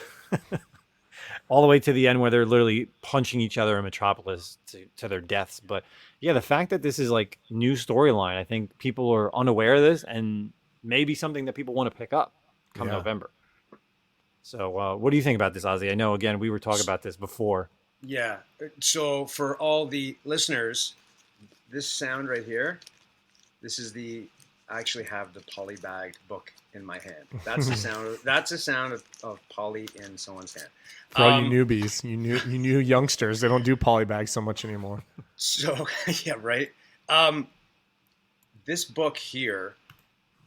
All the way to the end where they're literally punching each other in Metropolis to their deaths. But yeah, the fact that this is like new storyline, I think people are unaware of this and maybe something that people want to pick up come November. So what do you think about this, Ozzy? I know, again, we were talking about this before. Yeah. So for all the listeners, this sound right here, this is I actually have the Polybag book in my hand. That's the sound. That's the sound of Poly in someone's hand. For all you newbies, you new youngsters, they don't do Polybags so much anymore. So yeah, right. This book here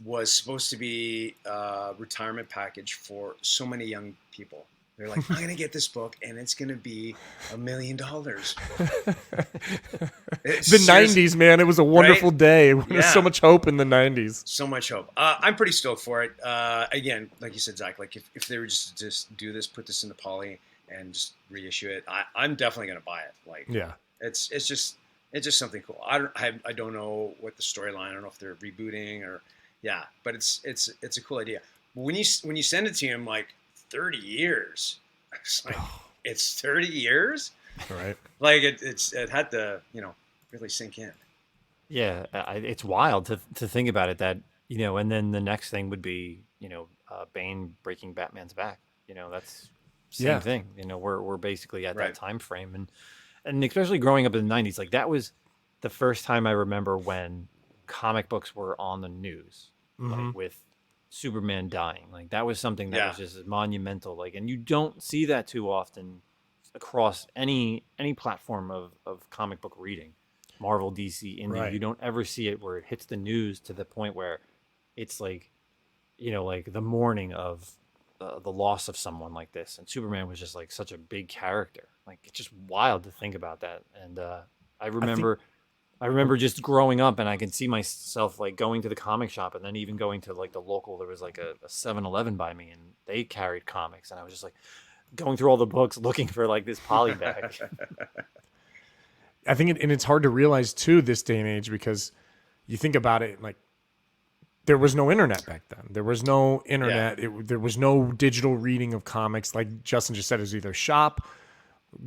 was supposed to be a retirement package for so many young people. They're like, I'm going to get this book and it's going to be $1 million. The 90s, man. It was a wonderful day. There's so much hope in the 90s. So much hope. I'm pretty stoked for it. Again, like you said, Zach, like if they were just do this, put this in the Poly and just reissue it, I'm definitely going to buy it. Like, yeah, it's just something cool. I don't know what the storyline, I don't know if they're rebooting or, but it's a cool idea. But when you send it to him, like, 30 years. It's like, it's 30 years? Right. Like it had to, really sink in. Yeah, it's wild to think about it that, and then the next thing would be, Bane breaking Batman's back. That's same thing. We're basically at that time frame and especially growing up in the 90s, like that was the first time I remember when comic books were on the news, like with Superman dying. Like that was something that Yeah. was just monumental. Like, and you don't see that too often across any platform of comic book reading, Marvel, DC, Indie. You Right. don't ever see it where it hits the news to the point where it's like, like the mourning of the loss of someone like this. And Superman was just like such a big character. Like it's just wild to think about that. And I I think remember I remember just growing up and I could see myself like going to the comic shop and then even going to like the local, there was like a 7-Eleven by me and they carried comics. And I was just like going through all the books looking for like this Polybag. I think and it's hard to realize too this day and age, because you think about it, like there was no internet back then. There was no Yeah. internet. There was no digital reading of comics. Like Justin just said, it was either shop,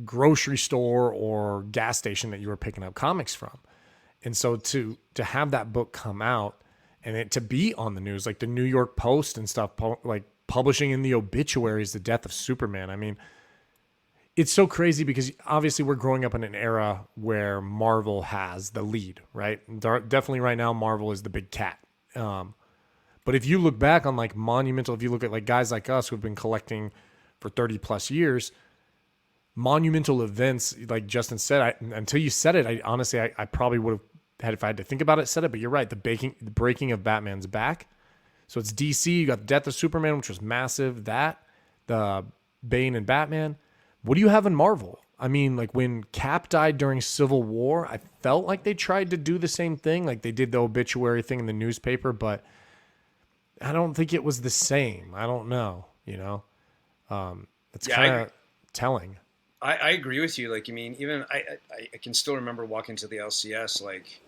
grocery store, or gas station that you were picking up comics from. And so to have that book come out and it to be on the news, like the New York Post and stuff, like publishing in the obituaries the death of Superman. I mean, it's so crazy because obviously we're growing up in an era where Marvel has the lead, right? Definitely right now, Marvel is the big cat. But if you look back on like monumental, if you look at like guys like us who've been collecting for 30 plus years, monumental events, like Justin said, until you said it, I probably would have had, if I had to think about it, said it. But you're right, the breaking of Batman's back. So it's DC. You got the death of Superman, which was massive. That the Bane and Batman. What do you have in Marvel? I mean, like when Cap died during Civil War, I felt like they tried to do the same thing, like they did the obituary thing in the newspaper, but I don't think it was the same. I don't know. It's Yeah, kind of telling. I agree with you. Like, I mean, even I can still remember walking to the LCS, like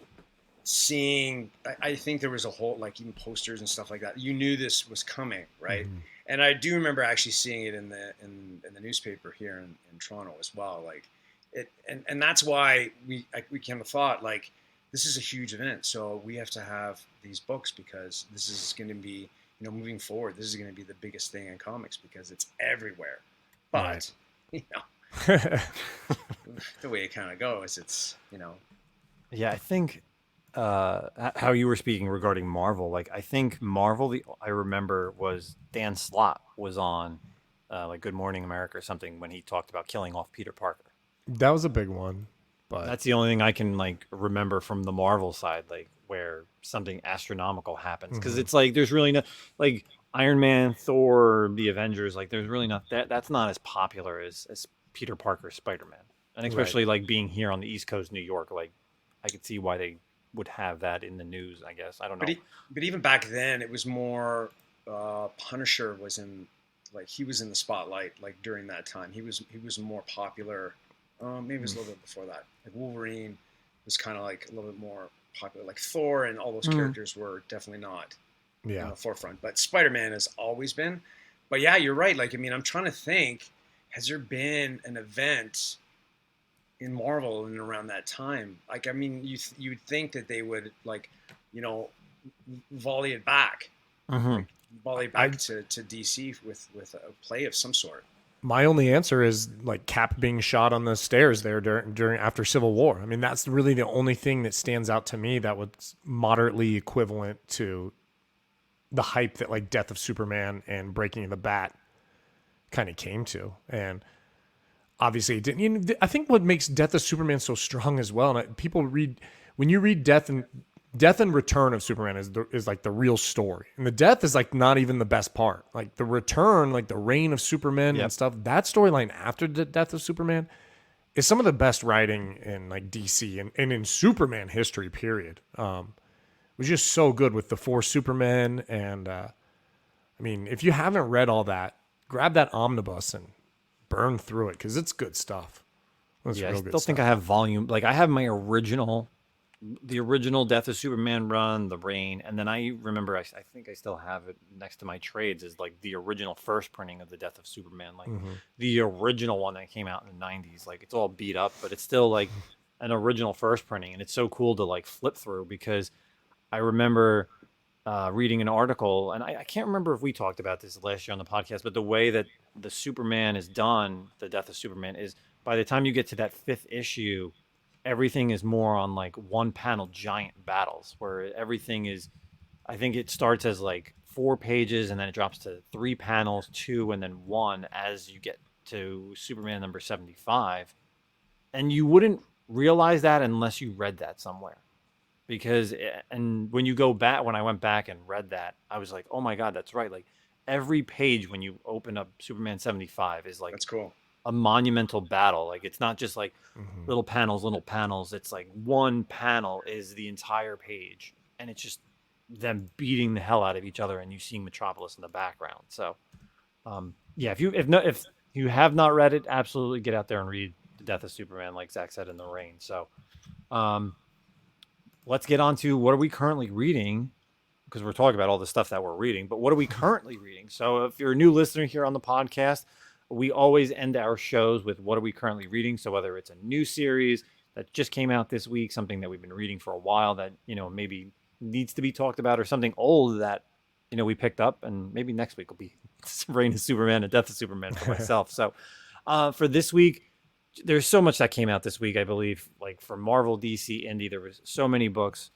seeing, I think there was a whole, like even posters and stuff like that. You knew this was coming, right? Mm-hmm. And I do remember actually seeing it in the newspaper here in Toronto as well. Like it, and that's why we kind of thought like, this is a huge event. So we have to have these books because this is going to be, moving forward, this is going to be the biggest thing in comics because it's everywhere. But, Right. The way it kind of goes, it's, Yeah, I think how you were speaking regarding Marvel, like I think Marvel, I remember was Dan Slott was on like Good Morning America or something when he talked about killing off Peter Parker. That was a big one, but That's the only thing I can like remember from the Marvel side, like where something astronomical happens. Because it's like there's really no like Iron Man, Thor, the Avengers. Like there's really not that's not as popular as Peter Parker, Spider Man, and especially like being here on the East Coast, New York. Like I could see why they would have that in the news. I guess I don't know. but even back then, it was more Punisher was in like he was in the spotlight like during that time. He was more popular. Maybe it was a little bit before that. Like Wolverine was kind of like a little bit more popular. Like Thor and all those characters were definitely not on the forefront. But Spider-Man has always been. But yeah, you're right. Like, I mean, I'm trying to think, has there been an event in Marvel and around that time? Like, I mean, you'd think that they would like, volley it back, like, volley it back to DC with a play of some sort. my only answer is like Cap being shot on the stairs there during after Civil War. I mean, that's really the only thing that stands out to me that was moderately equivalent to the hype that like Death of Superman and Breaking of the Bat kind of came to. And obviously it didn't. I think what makes Death of Superman so strong as well, and people read, when you read Death and Return of Superman is like the real story. And the death is like not even the best part. Like the return, like the reign of Superman and stuff, that storyline after the death of Superman is some of the best writing in like DC and in Superman history, period. It was just so good with the 4 Supermen. And I mean, if you haven't read all that, grab that omnibus and burn through it because it's good stuff. It's I real still good think stuff. I have volume. Like I have my the original Death of Superman run, the Reign, and then I remember I think I still have it next to my trades is like the original first printing of the Death of Superman, like the original one that came out in the 90s. Like it's all beat up, but it's still like an original first printing, and it's so cool to like flip through because I remember reading an article, and I can't remember if we talked about this last year on the podcast, but the way that the Superman is done, the Death of Superman, is by the time you get to that 5th issue, everything is more on like one panel giant battles where everything is, I think it starts as like 4 pages, and then it drops to 3 panels, 2, and then 1 as you get to Superman number 75. And you wouldn't realize that unless you read that somewhere. Because, and when you go back, when I went back and read that, I was like, oh my God, that's right. Like every page when you open up Superman 75 is like That's cool. a monumental battle. Like it's not just like Mhm. little panels. It's like one panel is the entire page, and it's just them beating the hell out of each other, and you seeing Metropolis in the background. So, yeah, if you have not read it, absolutely get out there and read The Death of Superman, like Zach said in the rain. So, um, let's get on to what are we currently reading, because we're talking about all the stuff that we're reading, but what are we currently reading? So if you're a new listener here on the podcast, we always end our shows with what are we currently reading. So whether it's a new series that just came out this week, something that we've been reading for a while that, maybe needs to be talked about, or something old that, we picked up, and maybe next week will be Reign of Superman and Death of Superman for myself. So for this week, there's so much that came out this week, I believe, like for Marvel, DC, Indie, there was so many books.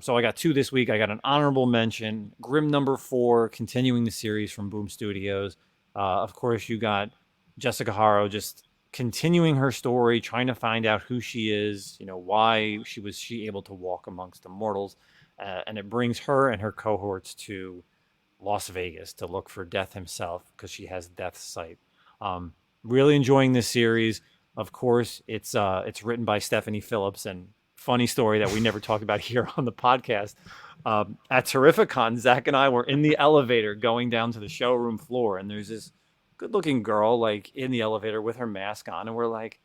So I got 2 this week. I got an honorable mention, Grimm number 4, continuing the series from Boom Studios. Of course, you got Jessica Haro just continuing her story, trying to find out who she is, why was she able to walk amongst the mortals. And it brings her and her cohorts to Las Vegas to look for Death himself, because she has Death's sight. Really enjoying this series. Of course, it's written by Stephanie Phillips, and funny story that we never talked about here on the podcast. At Terrificon, Zach and I were in the elevator going down to the showroom floor, and there's this good-looking girl like in the elevator with her mask on, and we're like,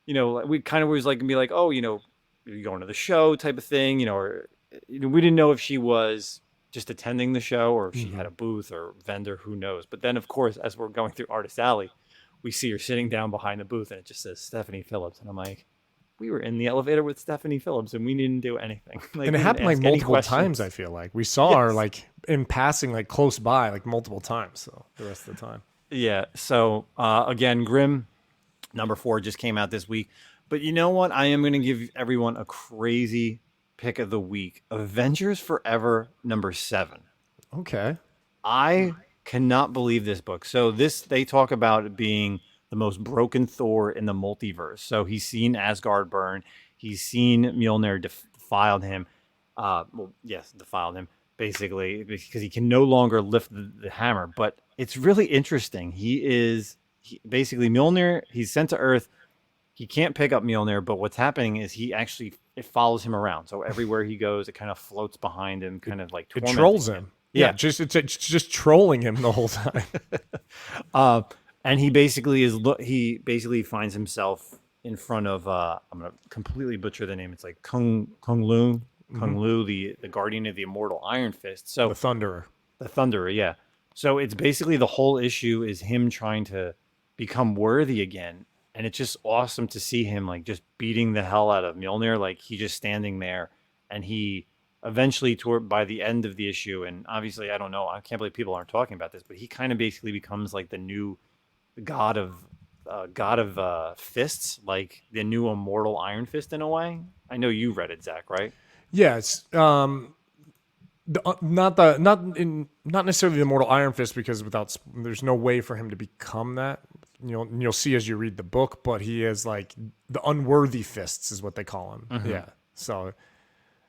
we kind of was like be like, oh, you're going to the show type of thing, or we didn't know if she was just attending the show or if she had a booth or vendor, who knows. But then, of course, as we're going through Artist Alley, we see her sitting down behind the booth, and it just says Stephanie Phillips, and I'm like, we were in the elevator with Stephanie Phillips and we didn't do anything. Like, And it happened like multiple times. I feel like we saw her like in passing, like close by, like multiple times. So the rest of the time. Yeah. So again, Grimm number 4 just came out this week. But you know what? I am going to give everyone a crazy pick of the week. Avengers Forever number 7. Okay. I cannot believe this book. So they talk about it being the most broken Thor in the multiverse. So he's seen Asgard burn. He's seen Mjolnir defiled him. Defiled him, basically, because he can no longer lift the hammer. But it's really interesting. Basically Mjolnir, he's sent to Earth. He can't pick up Mjolnir, but what's happening is it follows him around. So everywhere he goes, it kind of floats behind him, kind of like it trolls him. Yeah, it's just trolling him the whole time. And he basically finds himself in front of I'm gonna completely butcher the name. It's like Kung Lu, the guardian of the immortal Iron Fist. So the Thunderer, yeah. So it's basically the whole issue is him trying to become worthy again, and it's just awesome to see him like just beating the hell out of Mjolnir. Like he's just standing there, and he eventually, by the end of the issue, and obviously I don't know, I can't believe people aren't talking about this, but he kind of basically becomes like the new god of fists, like the new immortal Iron Fist in a way. I know you read it, Zach, right? Yes. Not necessarily the immortal Iron Fist, because there's no way for him to become that. You'll see as you read the book, but he is like the unworthy fists is what they call him. Mm-hmm. Yeah. So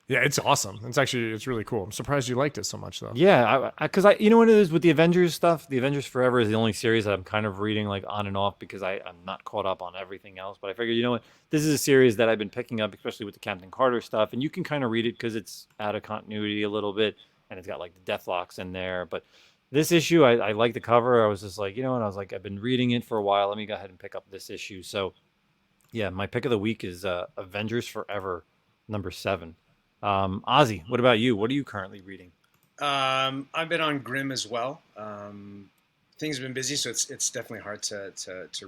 yeah, it's awesome. It's really cool. I'm surprised you liked it so much, though. Yeah, because you know what it is with the Avengers stuff. The Avengers Forever is the only series that I'm kind of reading like on and off, because I'm not caught up on everything else. But I figured, you know what, this is a series that I've been picking up, especially with the Captain Carter stuff, and you can kind of read it because it's out of continuity a little bit, and it's got like the Deathlocks in there. But this issue, I like the cover. I was just like, I was like, I've been reading it for a while. Let me go ahead and pick up this issue. So yeah, my pick of the week is Avengers Forever number 7. Ozzy, what about you? What are you currently reading? I've been on Grimm as well. Things have been busy, so it's definitely hard to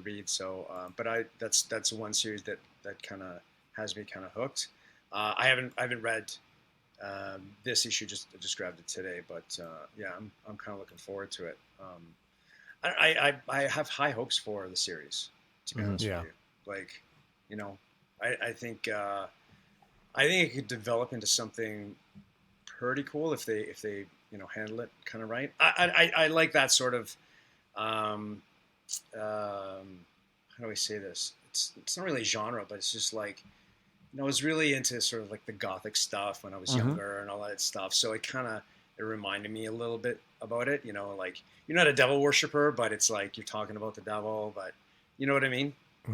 read. So, but that's one series that kind of has me kind of hooked. I haven't read this issue. Just grabbed it today, but yeah, I'm kind of looking forward to it. I have high hopes for the series, to be honest with you. Like, I think. I think it could develop into something pretty cool if they handle it kind of right. I like that sort of. How do I say this? It's not really genre, but it's just like, I was really into sort of like the gothic stuff when I was younger and all that stuff. So it reminded me a little bit about it. Like, you're not a devil worshiper, but it's like you're talking about the devil, but you know what I mean?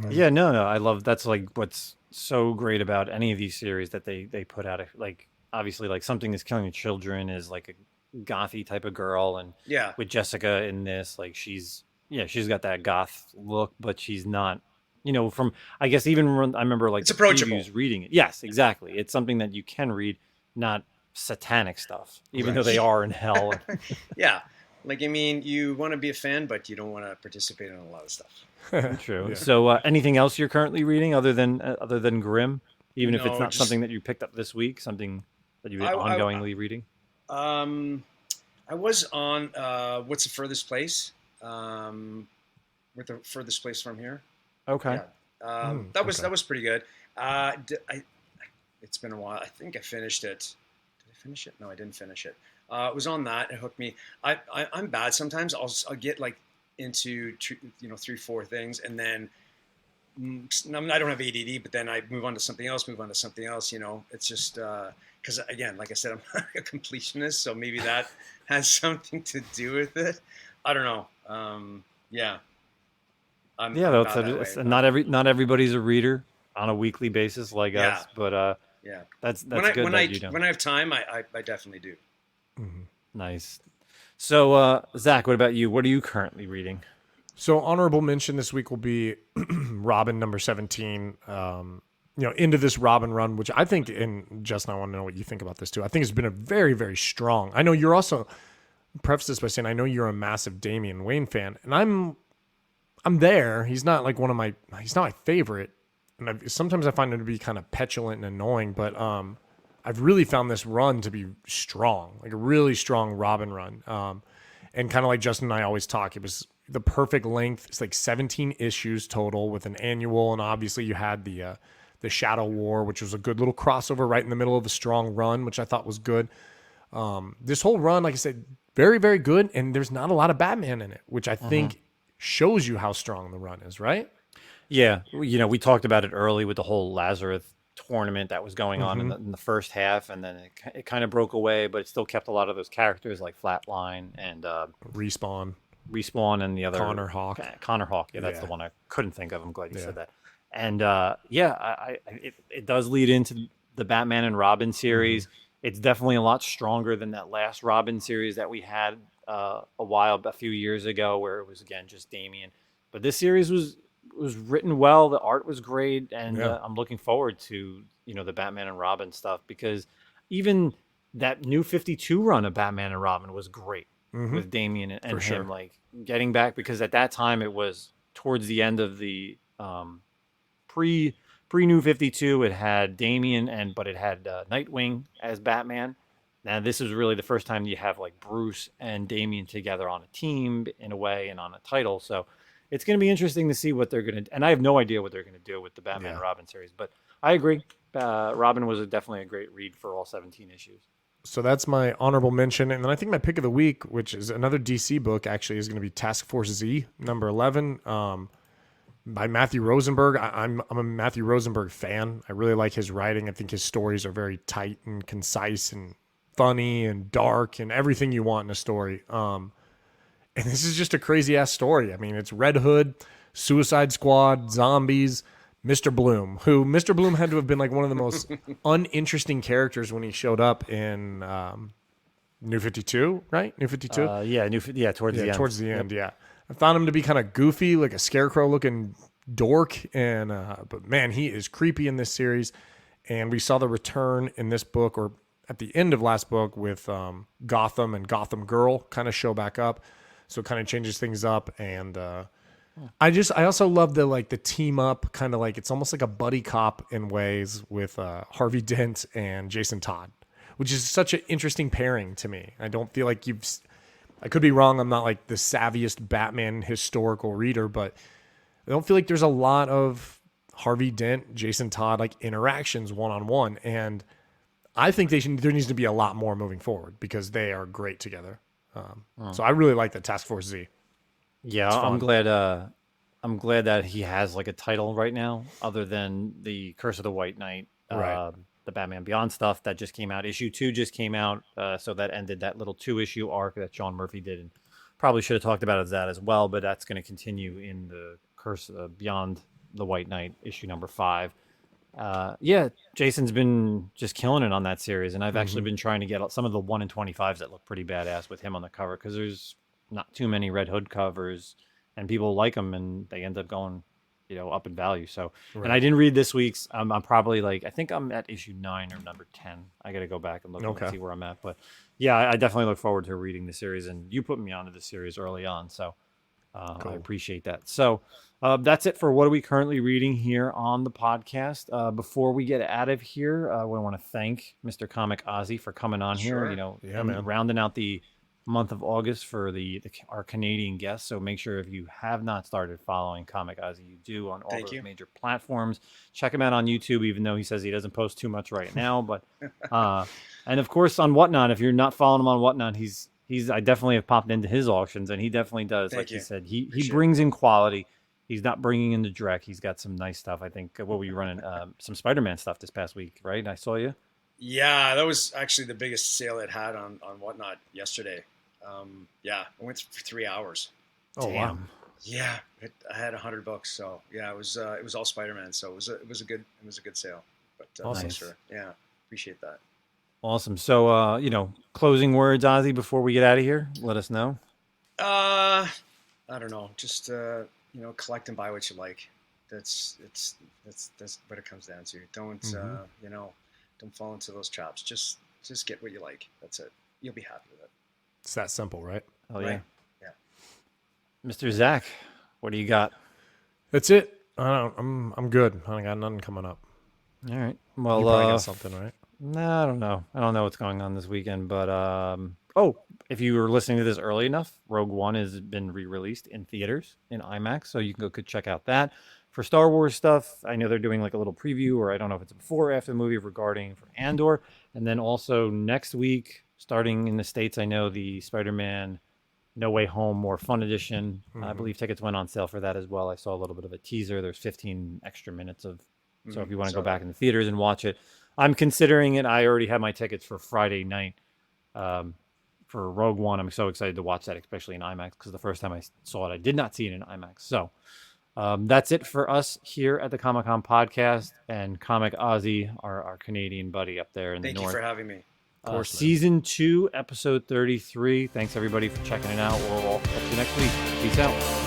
Yeah, no, I love that's like what's so great about any of these series that they put out. Like obviously, like Something Is Killing the Children is like a gothy type of girl, and Yeah. with Jessica in this, like she's got that goth look, but she's not. From I guess even when I remember like It's the approachable. previews reading it. Yes, exactly. It's something that you can read, not satanic stuff, even though they are in hell. Yeah. Like, I mean, you want to be a fan, but you don't want to participate in a lot of stuff. True. Yeah. So, anything else you're currently reading other than Grimm, even if it's No, not just something that you picked up this week, something that you've been I ongoingly reading? um I was on What's the Furthest Place? With the furthest place from here. Okay. Yeah. That was pretty good. It's been a while. I think I finished it. Did I finish it? No, I didn't finish it. It was on that. It hooked me. I'm bad sometimes. I'll get like into 3-4 things, and then I don't have ADD, but then I move on to something else. It's just because again, like I said, I'm not a completionist, so maybe that has something to do with it. I don't know. Yeah. I'm That's bad that it's, way, not everybody's a reader on a weekly basis like Yeah. us, but yeah. that's When good that you don't. when I have time, I definitely do. Nice. So, Zach, what about you? What are you currently reading? So honorable mention this week will be Robin number 17. Into this Robin run, which I think, and Justin, I want to know what you think about this too. I think it's been a very, very strong. I know you're also, preface this by saying, I know you're a massive Damian Wayne fan, and I'm there. He's not like he's not my favorite. And sometimes I find him to be kind of petulant and annoying, but I've really found this run to be strong, like a really strong Robin run. And kind of like Justin and I always talk, it was the perfect length. It's like 17 issues total with an annual. And obviously you had the Shadow War, which was a good little crossover right in the middle of a strong run, which I thought was good. This whole run, like I said, very, very good. And there's not a lot of Batman in it, which I think shows you how strong the run is, right? Yeah, we talked about it early with the whole Lazarus tournament that was going on in the first half, and then it kind of broke away, but it still kept a lot of those characters like Flatline and Respawn and the other Connor Hawk. Yeah, that's the one I couldn't think of. I'm glad you said that. And it does lead into the Batman and Robin series. It's definitely a lot stronger than that last Robin series that we had a few years ago, where it was again just Damian. But this series was written well. The art was great, and I'm looking forward to the Batman and Robin stuff, because even that new 52 run of Batman and Robin was great with Damian and him like getting back, because at that time it was towards the end of the pre New 52. It had Damian but it had Nightwing as Batman. Now this is really the first time you have like Bruce and Damian together on a team in a way and on a title. So it's going to be interesting to see what they're going to, and I have no idea what they're going to do with the Batman and Robin series, but I agree. Robin was definitely a great read for all 17 issues. So that's my honorable mention. And then I think my pick of the week, which is another DC book, actually is going to be Task Force Z, number 11, by Matthew Rosenberg. I'm a Matthew Rosenberg fan. I really like his writing. I think his stories are very tight and concise and funny and dark and everything you want in a story. And this is just a crazy ass story. I mean, it's Red Hood, Suicide Squad, zombies, Mr. Bloom, who Mr. Bloom had to have been like one of the most uninteresting characters when he showed up in New 52, right? New 52? Towards the end. Towards the end, yeah. I found him to be kind of goofy, like a scarecrow looking dork. And but man, he is creepy in this series. And we saw the return in this book, or at the end of last book, with Gotham and Gotham Girl kind of show back up. So it kind of changes things up. And I also love the team up, kind of like, it's almost like a buddy cop in ways with Harvey Dent and Jason Todd, which is such an interesting pairing to me. I don't feel like I could be wrong. I'm not like the savviest Batman historical reader, but I don't feel like there's a lot of Harvey Dent, Jason Todd, like interactions one-on-one. And I think there needs to be a lot more moving forward because they are great together. So I really like the Task Force Z. Yeah, It's I'm fun. glad. I'm glad that he has like a title right now, other than the Curse of the White Knight, Right. the Batman Beyond stuff that just came out. Issue 2 just came out, so that ended that little 2-issue arc that Sean Murphy did, and probably should have talked about that as well. But that's going to continue in the Curse Beyond the White Knight issue number 5. Yeah, Jason's been just killing it on that series, and I've actually been trying to get some of the 1 in 25s that look pretty badass with him on the cover, because there's not too many Red Hood covers, and people like them, and they end up going, up in value. So, and I didn't read this week's. I'm probably like, I think I'm at issue 9 or number 10. I got to go back and look and see where I'm at. But yeah, I definitely look forward to reading the series, and you put me onto the series early on, so I appreciate that. So that's it for what are we currently reading here on the podcast. Before we get out of here, we want to thank Mr. Comic Ozzy for coming on here. And rounding out the month of August for our Canadian guests. So make sure if you have not started following Comic Ozzy, you do on all those major platforms. Check him out on YouTube, even though he says he doesn't post too much right now. But and of course on Whatnot, if you're not following him on Whatnot, I definitely have popped into his auctions, and he definitely does. Like you said, he brings in quality. He's not bringing in the dreck. He's got some nice stuff. I think what were you running? Some Spider-Man stuff this past week, right? I saw you. Yeah, that was actually the biggest sale it had on Whatnot yesterday. I went for 3 hours. Oh, damn. Wow. Yeah, I had $100. So yeah, it was all Spider-Man. So it was a good sale. But Awesome. sure. Yeah, appreciate that. Awesome. So closing words, Ozzy, before we get out of here. Let us know. I don't know. Just collect and buy what you like. That's what it comes down to. Don't don't fall into those traps. Just get what you like. That's it. You'll be happy with it. It's that simple, right? Oh yeah. Yeah. Mr. Zack, what do you got? That's it. I'm good. I got nothing coming up. All right. Well, You probably got something, right? No, I don't know. I don't know what's going on this weekend, but if you were listening to this early enough, Rogue One has been re-released in theaters in IMAX, so you can go check out that. For Star Wars stuff, I know they're doing like a little preview, or I don't know if it's before or after the movie regarding for Andor, and then also next week, starting in the States, I know the Spider-Man No Way Home More Fun Edition. I believe tickets went on sale for that as well. I saw a little bit of a teaser. There's 15 extra minutes of, so if you want to go back in the theaters and watch it, I'm considering it. I already have my tickets for Friday night for Rogue One. I'm so excited to watch that, especially in IMAX, because the first time I saw it, I did not see it in IMAX. So that's it for us here at the Comic-Con podcast, and Comic Ozzy, our Canadian buddy up there in the north. Thank you for having me. Of course, Season 2, episode 33. Thanks everybody for checking it out. We'll catch you next week. Peace out.